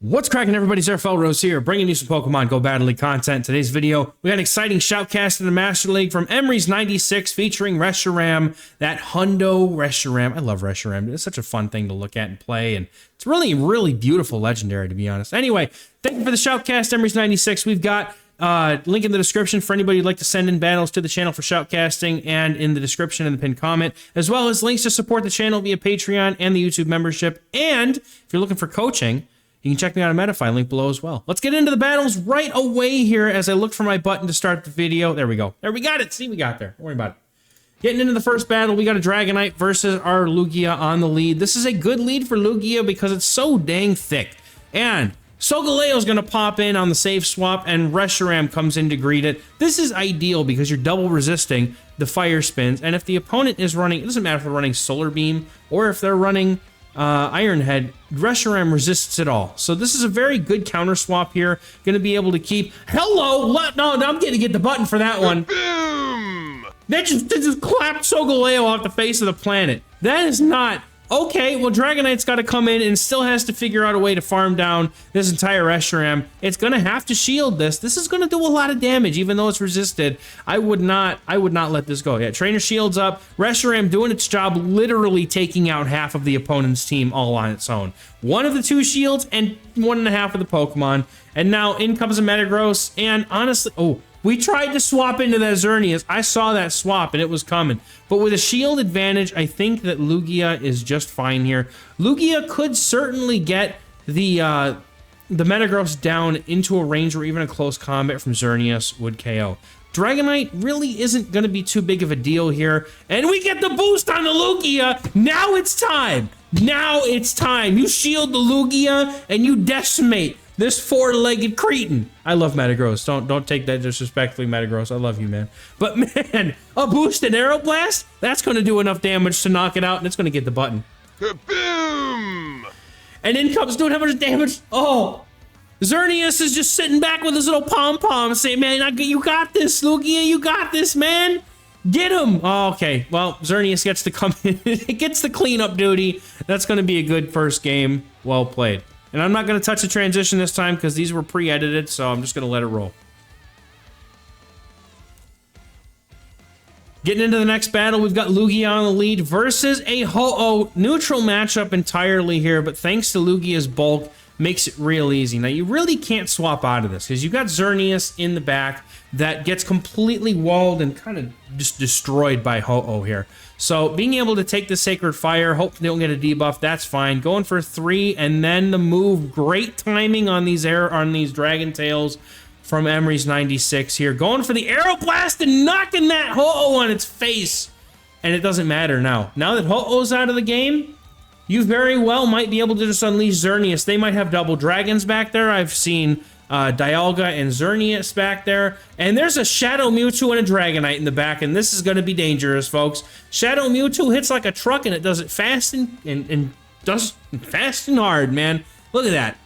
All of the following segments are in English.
What's cracking, everybody? XehrFelrose here, bringing you some Pokemon GO Battle League content. Today's video, we got an exciting shoutcast in the Master League from Emery's 96 featuring Reshiram, that Hundo Reshiram. I love Reshiram. It's such a fun thing to look at and play, and it's really, really beautiful legendary, to be honest. Anyway, thank you for the shoutcast, Emery's 96. We've got link in the description for anybody who'd like to send in battles to the channel for shoutcasting, and in the description in the pinned comment, as well as links to support the channel via Patreon and the YouTube membership. And if you're looking for coaching, you can check me out on Metafy, link below as well. Let's get into the battles right away here as I look for my button to start the video. There we go. There, we got it. See, we got there. Don't worry about it. Getting into the first battle, we got a Dragonite versus our Lugia on the lead. This is a good lead for Lugia because it's so dang thick. And Solgaleo's going to pop in on the safe swap, and Reshiram comes in to greet it. This is ideal because you're double resisting the fire spins, and if the opponent is running, it doesn't matter if they're running Solar Beam or if they're running Iron Head, Reshiram resists it all. So this is a very good counter swap here. Going to be able to keep... Hello! No, I'm going to get the button for that one. Boom! That just clapped Solgaleo off the face of the planet. That is not... Okay, well, Dragonite's got to come in and still has to figure out a way to farm down this entire Reshiram. It's going to have to shield this. This is going to do a lot of damage, even though it's resisted. I would not let this go. Yeah, Trainer shields up. Reshiram doing its job, literally taking out half of the opponent's team all on its own. One of the two shields and 1.5 of the Pokemon. And now in comes a Metagross. And honestly, oh, we tried to swap into that Xerneas. I saw that swap and it was coming. But with a shield advantage, I think that Lugia is just fine here. Lugia could certainly get the Metagross down into a range where even a close combat from Xerneas would KO. Dragonite really isn't going to be too big of a deal here. And we get the boost on the Lugia. Now it's time. Now it's time. You shield the Lugia and you decimate this four-legged cretin. I love Metagross. Don't take that disrespectfully, Metagross. I love you, man. But man, a boosted Aeroblast? That's going to do enough damage to knock it out, and it's going to get the button. Boom! And in comes doing how much damage? Oh, Xerneas is just sitting back with his little pom-pom saying, man, you got this, Lugia. You got this, man. Get him. Oh, okay. Well, Xerneas gets to come in. It gets the cleanup duty. That's going to be a good first game. Well played. And I'm not going to touch the transition this time because these were pre-edited, so I'm just going to let it roll. Getting into the next battle, we've got Lugia on the lead versus a Ho-Oh. Neutral matchup entirely here, but thanks to Lugia's bulk, makes it real easy. Now, you really can't swap out of this because you've got Xerneas in the back that gets completely walled and kind of just destroyed by Ho-Oh here. So being able to take the Sacred Fire, hope they don't get a debuff, that's fine. Going for 3 and then the move. Great timing on these Dragon Tails from Emery's 96 here. Going for the Aeroblast and knocking that Ho-Oh on its face. And it doesn't matter now. Now that Ho-Oh's out of the game, you very well might be able to just unleash Xerneas. They might have double dragons back there. I've seen Dialga and Xerneas back there. And there's a Shadow Mewtwo and a Dragonite in the back, and this is going to be dangerous, folks. Shadow Mewtwo hits like a truck, and it does it fast and does fast and hard, man. Look at that.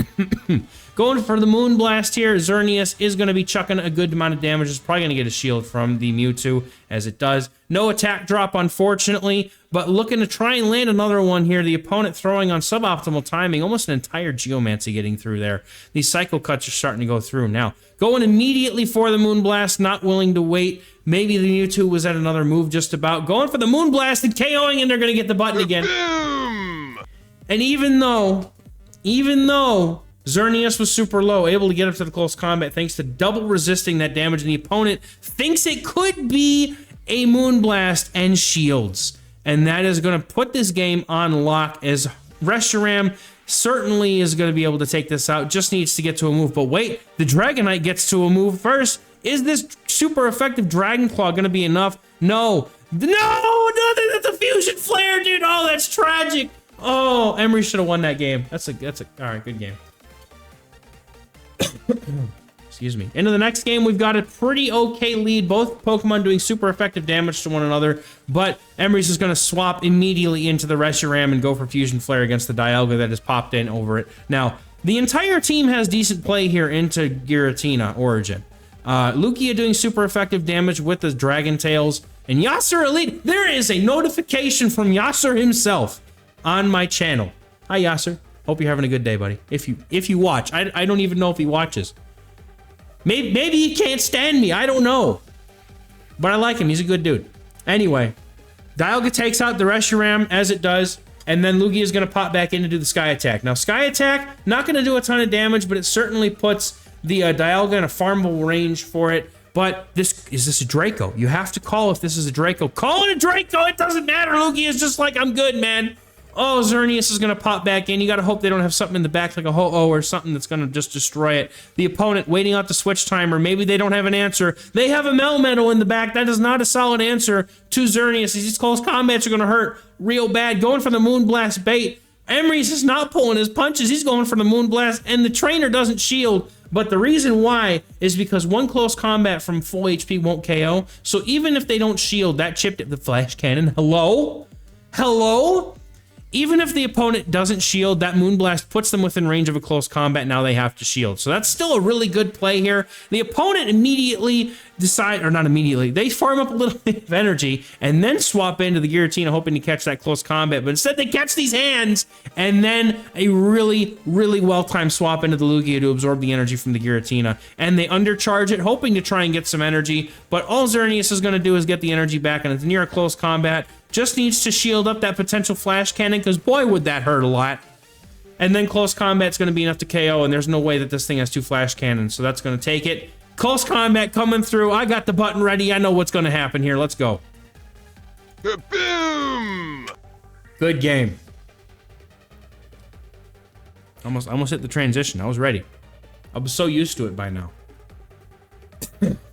Going for the Moonblast here. Xerneas is going to be chucking a good amount of damage. It's probably going to get a shield from the Mewtwo, as it does. No attack drop, unfortunately, but looking to try and land another one here. The opponent throwing on suboptimal timing. Almost an entire Geomancy getting through there. These Cycle Cuts are starting to go through now. Going immediately for the Moonblast, not willing to wait. Maybe the Mewtwo was at another move just about. Going for the Moonblast and KOing, and they're going to get the button again. Boom! And even though Xerneas was super low, able to get up to the close combat thanks to double resisting that damage, and the opponent thinks it could be a Moonblast and shields. And that is going to put this game on lock, as Reshiram certainly is going to be able to take this out. Just needs to get to a move. But wait, the Dragonite gets to a move first. Is this super effective Dragon Claw going to be enough? No. No, that's a Fusion Flare, dude. Oh, that's tragic. Oh, Emery should have won that game. That's a all right, good game. Excuse me. Into the next game, we've got a pretty okay lead. Both Pokemon doing super effective damage to one another, but Emery's is going to swap immediately into the Reshiram and go for Fusion Flare against the Dialga that has popped in over it. Now, the entire team has decent play here into Giratina Origin. Lugia doing super effective damage with the Dragon Tails, and Yasser Elite. There is a notification from Yasser himself on my channel. Hi, Yasser. Hope you're having a good day, buddy. If you watch. I don't even know if he watches. Maybe he can't stand me. I don't know. But I like him. He's a good dude. Anyway, Dialga takes out the Reshiram as it does, and then Lugia is going to pop back in to do the Sky Attack. Now, Sky Attack, not going to do a ton of damage, but it certainly puts the Dialga in a farmable range for it. But is this a Draco? You have to call if this is a Draco. Call it a Draco! It doesn't matter! Lugia is just like, I'm good, man. Oh, Xerneas is going to pop back in. You got to hope they don't have something in the back like a Ho-Oh or something that's going to just destroy it. The opponent waiting out the switch timer. Maybe they don't have an answer. They have a Melmetal in the back. That is not a solid answer to Xerneas. These close combats are going to hurt real bad. Going for the Moonblast bait. Emery's is not pulling his punches. He's going for the Moonblast, and the trainer doesn't shield. But the reason why is because one close combat from full HP won't KO. So even if they don't shield, that chipped at the Flash Cannon. Hello? Hello? Even if the opponent doesn't shield, that Moonblast puts them within range of a close combat. Now they have to shield. So that's still a really good play here. The opponent immediately decide, or not immediately, they farm up a little bit of energy and then swap into the Giratina hoping to catch that close combat. But instead they catch these hands and then a really, really well-timed swap into the Lugia to absorb the energy from the Giratina. And they undercharge it, hoping to try and get some energy. But all Xerneas is going to do is get the energy back, and it's near a close combat. Just needs to shield up that potential Flash Cannon, because boy, would that hurt a lot. And then close combat's going to be enough to KO, and there's no way that this thing has 2 Flash Cannons, so that's going to take it. Close combat coming through. I got the button ready. I know what's going to happen here. Let's go. Boom! Good game. Almost hit the transition. I was ready. I was so used to it by now.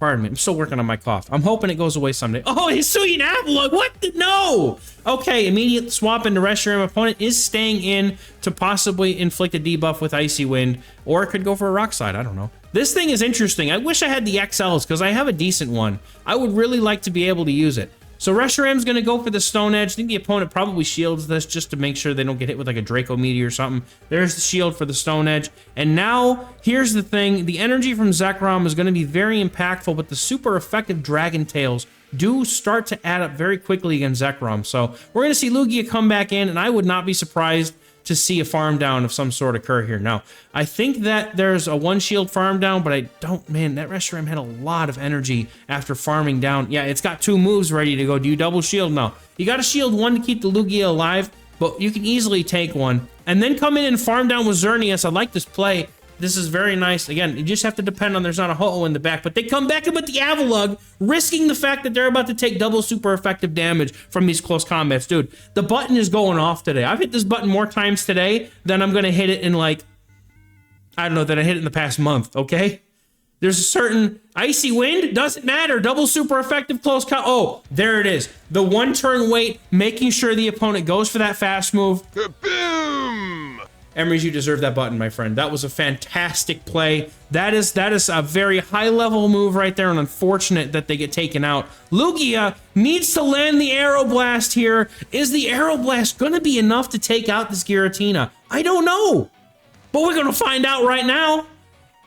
Pardon me, I'm still working on my cough. I'm hoping it goes away someday. Oh, Hisuian Avalon, what the, no! Okay, immediate swap into Reshiram. Opponent is staying in to possibly inflict a debuff with Icy Wind, or it could go for a Rock Slide, I don't know. This thing is interesting. I wish I had the XLs, because I have a decent one. I would really like to be able to use it. So Reshiram's going to go for the Stone Edge. I think the opponent probably shields this just to make sure they don't get hit with like a Draco Meteor or something. There's the shield for the Stone Edge. And now, here's the thing. The energy from Zekrom is going to be very impactful, but the super effective Dragon Tails do start to add up very quickly against Zekrom. So we're going to see Lugia come back in, and I would not be surprised to see a farm down of some sort occur here. Now, I think that there's a 1-shield farm down, but I don't, man, that Reshiram had a lot of energy after farming down. Yeah, it's got 2 moves ready to go. Do you double shield? No. You got to shield 1 to keep the Lugia alive, but you can easily take 1. And then come in and farm down with Xerneas. I like this play. This is very nice. Again, you just have to depend on there's not a Ho-Oh in the back, but they come back in with the Avalug, risking the fact that they're about to take double super effective damage from these close combats. Dude, the button is going off today. I've hit this button more times today than I'm going to hit it in like, I don't know, than I hit it in the past month, okay? There's a certain Icy Wind, doesn't matter. Double super effective close combat. Oh, there it is. The 1-turn wait, making sure the opponent goes for that fast move. Boom! Emery's, you deserve that button, my friend. That was a fantastic play. That is a very high-level move right there, and unfortunate that they get taken out. Lugia needs to land the Aeroblast here. Is the Aeroblast going to be enough to take out this Giratina? I don't know, but we're going to find out right now.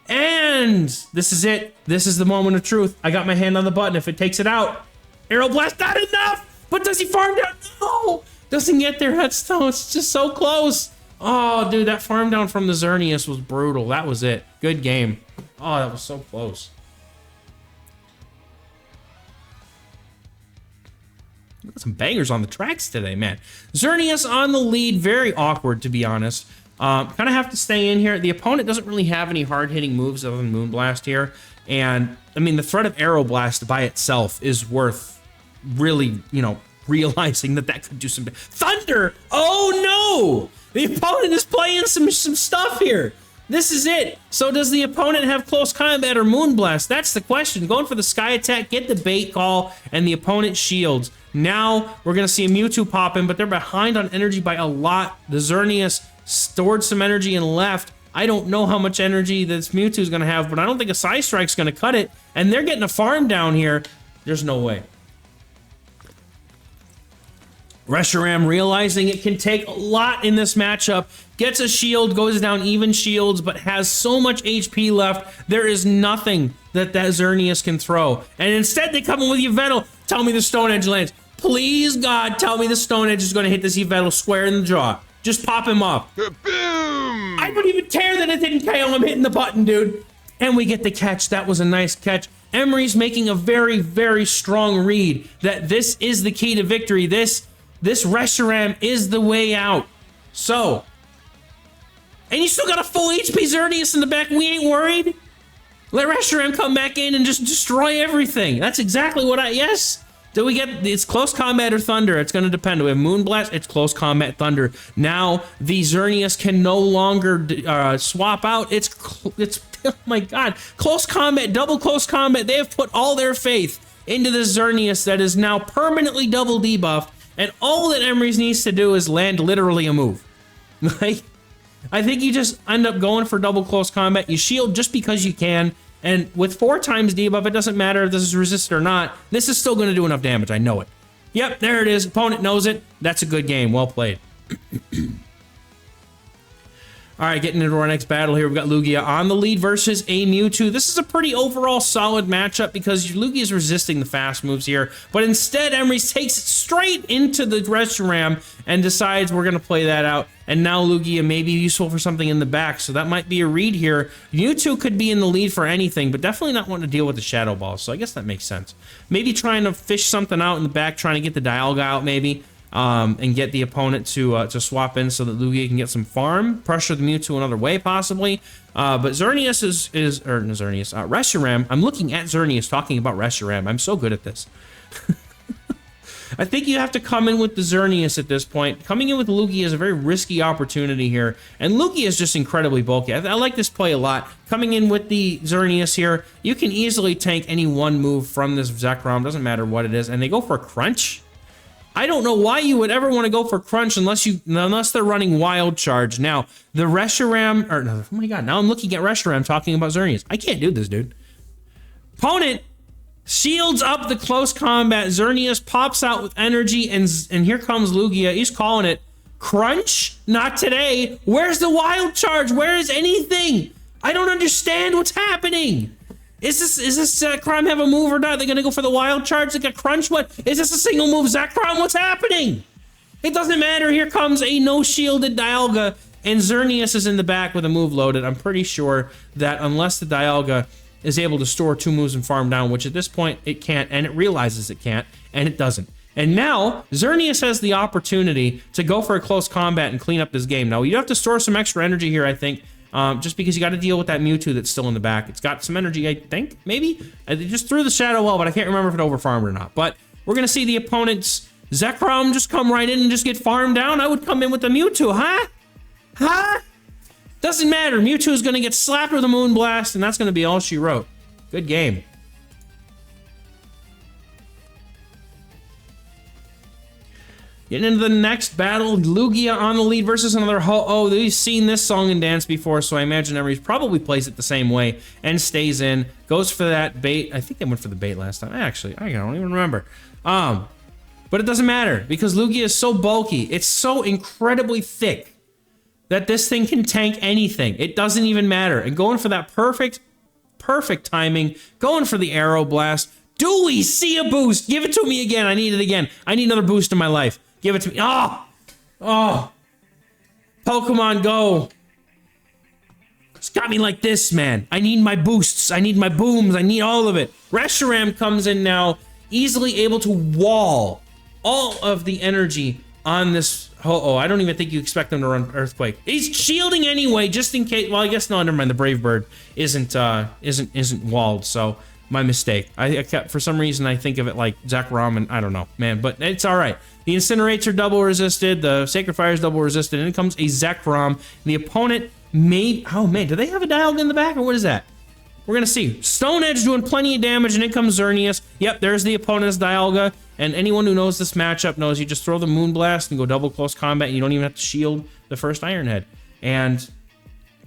And this is it. This is the moment of truth. I got my hand on the button. If it takes it out, Aeroblast, not enough. But does he farm down? No, doesn't get there. That's it's just so close. Oh, dude, that farm down from the Xerneas was brutal. That was it. Good game. Oh, that was so close. Got some bangers on the tracks today, man. Xerneas on the lead. Very awkward, to be honest. Kind of have to stay in here. The opponent doesn't really have any hard-hitting moves other than Moonblast here. And, I mean, the threat of Aeroblast by itself is worth really, you know, realizing that that could do some... Thunder! Oh, no! The opponent is playing some stuff here. This is it. So does the opponent have close combat or Moonblast? That's the question. Going for the Sky Attack, get the bait call, and the opponent shields. Now we're going to see a Mewtwo pop in, but they're behind on energy by a lot. The Xerneas stored some energy and left. I don't know how much energy this Mewtwo is going to have, but I don't think a Psy Strike's going to cut it. And they're getting a farm down here. There's no way. Reshiram, realizing it can take a lot in this matchup, gets a shield, goes down even shields, but has so much HP left, there is nothing that Xerneas can throw. And instead, they come in with Yveltal. Tell me the Stone Edge lands. Please, God, tell me the Stone Edge is going to hit this Yveltal square in the jaw. Just pop him up. Boom! I don't even care that it didn't KO him hitting the button, dude. And we get the catch. That was a nice catch. Emery's making a very, very strong read that this is the key to victory. This Reshiram is the way out. So, and you still got a full HP Xerneas in the back. We ain't worried. Let Reshiram come back in and just destroy everything. That's exactly what yes. Do we get, it's close combat or thunder? It's going to depend. Do we have Moonblast? It's close combat thunder. Now, the Xerneas can no longer swap out. It's, oh my God. Close combat, double close combat. They have put all their faith into the Xerneas that is now permanently double debuffed. And all that Emery's needs to do is land literally a move. Like, I think you just end up going for double close combat. You shield just because you can. And with 4 times debuff, it doesn't matter if this is resisted or not. This is still going to do enough damage. I know it. Yep, there it is. Opponent knows it. That's a good game. Well played. All right, getting into our next battle here. We've got Lugia on the lead versus a Mewtwo. This is a pretty overall solid matchup because Lugia is resisting the fast moves here. But instead, Emery takes it straight into the Reshiram and decides we're going to play that out. And now Lugia may be useful for something in the back. So that might be a read here. Mewtwo could be in the lead for anything, but definitely not wanting to deal with the Shadow Ball. So I guess that makes sense. Maybe trying to fish something out in the back, trying to get the Dialga out maybe. And get the opponent to swap in so that Lugia can get some farm, pressure the Mewtwo another way possibly. But Xerneas Reshiram. I'm looking at Xerneas talking about Reshiram. I'm so good at this. I think you have to come in with the Xerneas at this point. Coming in with Lugia is a very risky opportunity here. And Lugia is just incredibly bulky. I like this play a lot. Coming in with the Xerneas here, you can easily tank any one move from this Zekrom. Doesn't matter what it is. And they go for a Crunch. I don't know why you would ever want to go for Crunch unless they're running Wild Charge. Now, the Reshiram, oh my God, now I'm looking at Reshiram talking about Xerneas. I can't do this, dude. Opponent shields up the close combat. Xerneas pops out with energy, and here comes Lugia. He's calling it. Crunch? Not today. Where's the Wild Charge? Where is anything? I don't understand what's happening. Is this Zekrom have a move or not? They're gonna go for the Wild Charge like a Crunch? What? Is this a single move Zekrom? What's happening? It doesn't matter. Here comes a no-shielded Dialga, and Xerneas is in the back with a move loaded. I'm pretty sure that unless the Dialga is able to store 2 moves and farm down, which at this point it can't, and it realizes it can't, and it doesn't. And now, Xerneas has the opportunity to go for a close combat and clean up this game. Now, you have to store some extra energy here, I think, just because you got to deal with that Mewtwo that's still in the back. It's got some energy, I think, maybe? I just threw the Shadow Wall, but I can't remember if it overfarmed or not. But we're going to see the opponent's Zekrom just come right in and just get farmed down. I would come in with the Mewtwo, huh? Huh? Doesn't matter. Mewtwo is going to get slapped with a Moonblast, and that's going to be all she wrote. Good game. Getting into the next battle, Lugia on the lead versus another Ho-Oh. They've seen this song and dance before, so I imagine everybody probably plays it the same way and stays in. Goes for that bait. I think they went for the bait last time. Actually, I don't even remember. But it doesn't matter because Lugia is so bulky. It's so incredibly thick that this thing can tank anything. It doesn't even matter. And going for that perfect timing, going for the Arrow Blast. Do we see a boost? Give it to me again. I need it again. I need another boost in my life. Give it to me. Oh, Pokemon Go. It's got me like this, man. I need my boosts. I need my booms. I need all of it. Reshiram comes in now, easily able to wall all of the energy on this. Oh, I don't even think you expect them to run Earthquake. He's shielding anyway, just in case. Well, I guess no. Never mind. The Brave Bird isn't walled. So my mistake. I kept, for some reason, I think of it like Zekrom, and I don't know, man. But it's all right. The Incinerates are double resisted. The Sacred Fire is double resisted. And it comes a Zekrom. The opponent may... Oh, man. Do they have a Dialga in the back, or what is that? We're going to see. Stone Edge doing plenty of damage, and in comes Xerneas. Yep, there's the opponent's Dialga. And anyone who knows this matchup knows you just throw the Moonblast and go double close combat, and you don't even have to shield the first Iron Head. And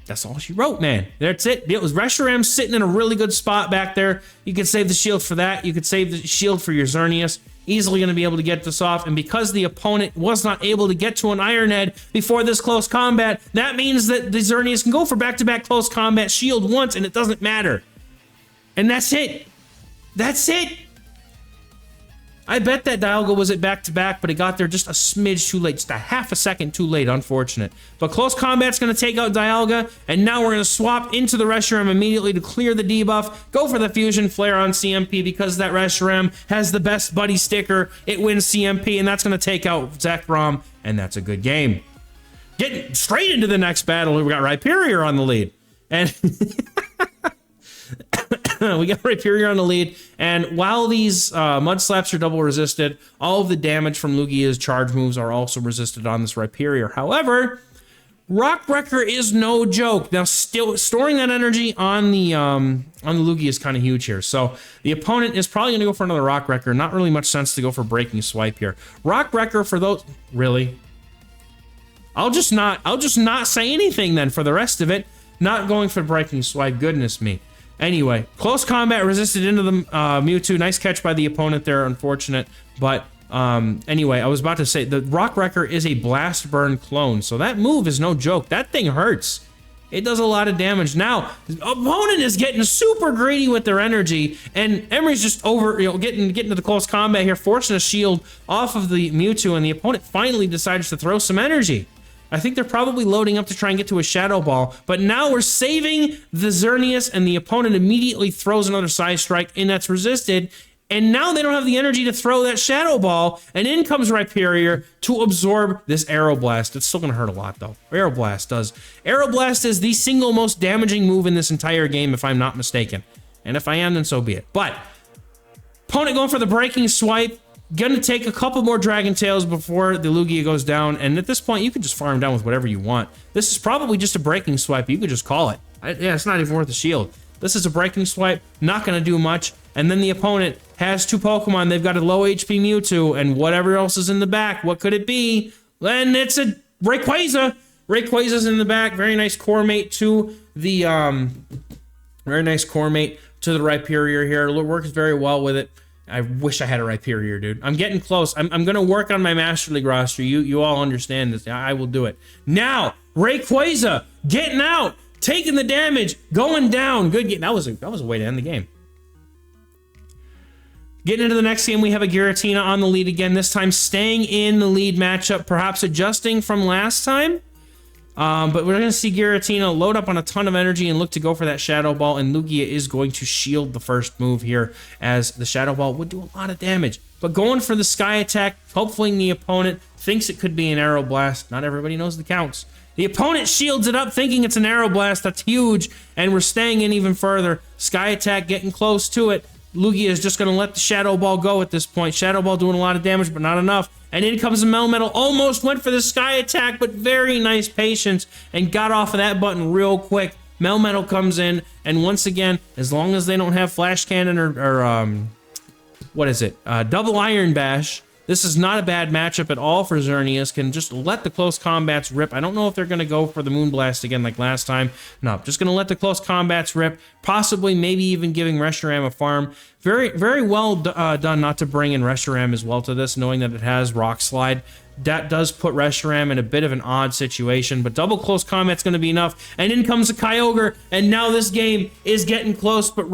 that's all she wrote, man. That's it. It was Reshiram sitting in a really good spot back there. You could save the shield for that. You could save the shield for your Xerneas. Easily going to be able to get this off, and because the opponent was not able to get to an Iron Head before this close combat, that means that the Xerneas can go for back-to-back close combat shield once, and it doesn't matter. And that's it. That's it. I bet that Dialga was at back-to-back, but it got there just a smidge too late, just a half a second too late, unfortunate. But close combat's going to take out Dialga, and now we're going to swap into the Reshiram immediately to clear the debuff, go for the Fusion Flare on CMP because that Reshiram has the best buddy sticker. It wins CMP, and that's going to take out Zekrom, and that's a good game. Getting straight into the next battle, we got Rhyperior on the lead. And we got Rhyperior on the lead, and while these Mud Slaps are double resisted, all of the damage from Lugia's charge moves are also resisted on this Rhyperior. However, Rock Wrecker is no joke. Now, still storing that energy on the Lugia is kind of huge here. So the opponent is probably going to go for another Rock Wrecker. Not really much sense to go for Breaking Swipe here. Rock Wrecker for those really. I'll just not say anything then for the rest of it. Not going for Breaking Swipe. Goodness me. Anyway, close combat resisted into the Mewtwo. Nice catch by the opponent there, unfortunate. But anyway, I was about to say, the Rock Wrecker is a Blast Burn clone, so that move is no joke. That thing hurts. It does a lot of damage. Now, the opponent is getting super greedy with their energy, and Emery's just getting to the close combat here, forcing a shield off of the Mewtwo, and the opponent finally decides to throw some energy. I think they're probably loading up to try and get to a Shadow Ball, but now we're saving the Xerneas, and the opponent immediately throws another Side Strike, and that's resisted, and now they don't have the energy to throw that Shadow Ball, and in comes Rhyperior to absorb this Aeroblast. It's still going to hurt a lot, though. Aeroblast does. Aeroblast is the single most damaging move in this entire game, if I'm not mistaken, and if I am, then so be it. But opponent going for the Breaking Swipe. Gonna take a couple more Dragon Tails before the Lugia goes down, and at this point, you can just farm down with whatever you want. This is probably just a Breaking Swipe. You could just call it. Yeah, it's not even worth the shield. This is a Breaking Swipe, not gonna do much, and then the opponent has two Pokemon. They've got a low HP Mewtwo, and whatever else is in the back. What could it be? And it's a Rayquaza. Rayquaza's in the back. Very nice core mate to the Rhyperior here. It works very well with it. I wish I had a Rhyperior, dude. I'm getting close. I'm going to work on my Master League roster. You all understand this. I will do it. Now, Rayquaza getting out, taking the damage, going down. Good game. That was a way to end the game. Getting into the next game, we have a Giratina on the lead again, this time staying in the lead matchup, perhaps adjusting from last time. But we're going to see Giratina load up on a ton of energy and look to go for that Shadow Ball, and Lugia is going to shield the first move here, as the Shadow Ball would do a lot of damage. But going for the Sky Attack, hopefully the opponent thinks it could be an Aeroblast. Not everybody knows the counts. The opponent shields it up thinking it's an Aeroblast. That's huge, and we're staying in even further. Sky Attack getting close to it. Lugia is just going to let the Shadow Ball go at this point. Shadow Ball doing a lot of damage, but not enough. And in comes the Melmetal. Almost went for the Sky Attack, but very nice patience and got off of that button real quick. Melmetal comes in, and once again, as long as they don't have Flash Cannon or what is it? Double Iron Bash. This is not a bad matchup at all for Xerneas. Can just let the close combats rip. I don't know if they're going to go for the Moonblast again like last time. No, just going to let the close combats rip. Possibly, maybe even giving Reshiram a farm. Very, very well done not to bring in Reshiram as well to this, knowing that it has Rock Slide. That does put Reshiram in a bit of an odd situation, but double close combat's going to be enough. And in comes the Kyogre, and now this game is getting close, but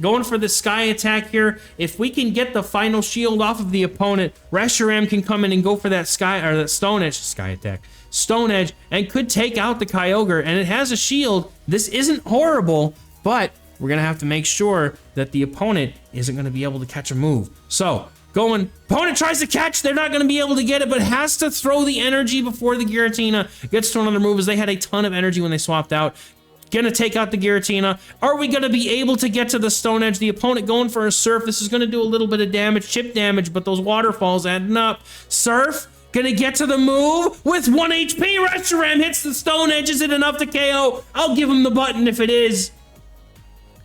going for the Sky Attack here. If we can get the final shield off of the opponent, Reshiram can come in and go for that Stone Edge, Sky Attack, Stone Edge, and could take out the Kyogre, and it has a shield. This isn't horrible, but we're going to have to make sure that the opponent isn't going to be able to catch a move. So, opponent tries to catch, they're not going to be able to get it, but has to throw the energy before the Giratina gets to another move, as they had a ton of energy when they swapped out. Gonna take out the Giratina. Are we gonna be able to get to the Stone Edge? The opponent going for a Surf. This is gonna do a little bit of damage, chip damage, but those waterfalls adding up. Surf, gonna get to the move with 1 HP. Reshiram hits the Stone Edge. Is it enough to KO? I'll give him the button if it is.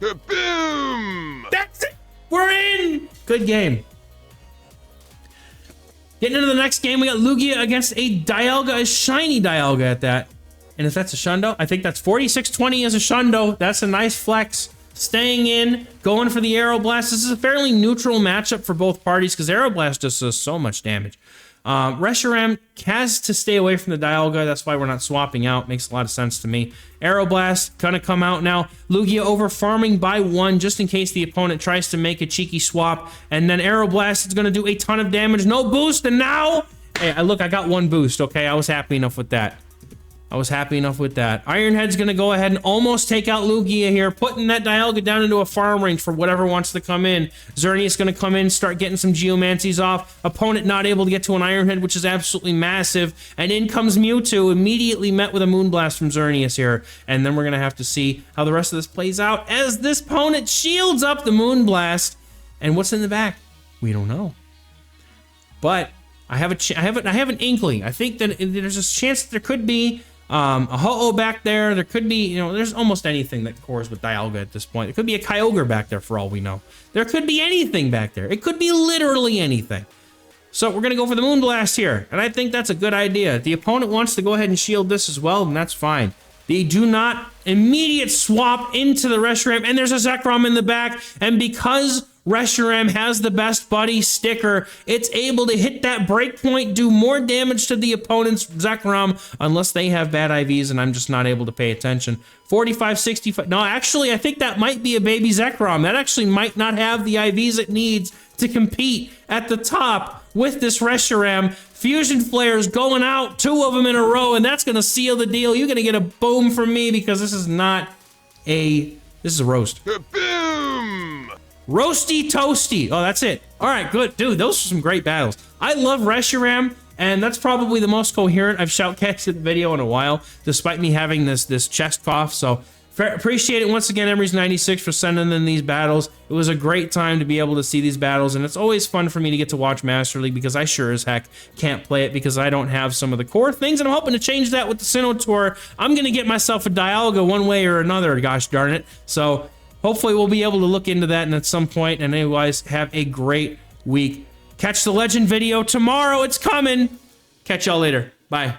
Boom! That's it. We're in. Good game. Getting into the next game, we got Lugia against a Dialga, a shiny Dialga at that. And if that's a Shundo, I think that's 4620 as a Shundo. That's a nice flex. Staying in, going for the Aeroblast. This is a fairly neutral matchup for both parties because Aeroblast just does so much damage. Reshiram has to stay away from the Dialga. That's why we're not swapping out. Makes a lot of sense to me. Aeroblast gonna come out now. Lugia over farming by 1 just in case the opponent tries to make a cheeky swap. And then Aeroblast is gonna do a ton of damage. No boost, and now... Hey, look, I got 1 boost, okay? I was happy enough with that. Ironhead's gonna go ahead and almost take out Lugia here, putting that Dialga down into a farm range for whatever wants to come in. Xerneas gonna come in, start getting some Geomancies off. Opponent not able to get to an Ironhead, which is absolutely massive. And in comes Mewtwo, immediately met with a Moonblast from Xerneas here. And then we're gonna have to see how the rest of this plays out as this opponent shields up the Moonblast. And what's in the back? We don't know. But I have an inkling. I think that there's a chance that there could be a Ho-Oh back there. There could be, there's almost anything that cores with Dialga at this point. It could be a Kyogre back there for all we know. There could be anything back there. It could be literally anything. So we're going to go for the Moonblast here, and I think that's a good idea. If the opponent wants to go ahead and shield this as well, then that's fine. They do not immediate swap into the Reshiram, and there's a Zekrom in the back, and because Reshiram has the best buddy sticker, it's able to hit that breakpoint, do more damage to the opponent's Zekrom, unless they have bad IVs and I'm just not able to pay attention. 45, 65, no, actually, I think that might be a baby Zekrom. That actually might not have the IVs it needs to compete at the top with this Reshiram. Fusion Flares going out, 2 of them in a row, and that's gonna seal the deal. You're gonna get a boom from me because this is not a, this is a roast. Boom! Roasty toasty. Oh, that's it. All right, good. Dude, those are some great battles. I love Reshiram, and that's probably the most coherent I've shoutcasted the video in a while, despite me having this chest cough. So appreciate it once again, Emery's96, for sending in these battles. It was a great time to be able to see these battles, and it's always fun for me to get to watch Master League because I sure as heck can't play it because I don't have some of the core things, and I'm hoping to change that with the Sinnoh Tour. I'm going to get myself a Dialga one way or another, gosh darn it. So hopefully we'll be able to look into that and at some point, and otherwise have a great week. Catch the Legend video tomorrow. It's coming. Catch y'all later. Bye.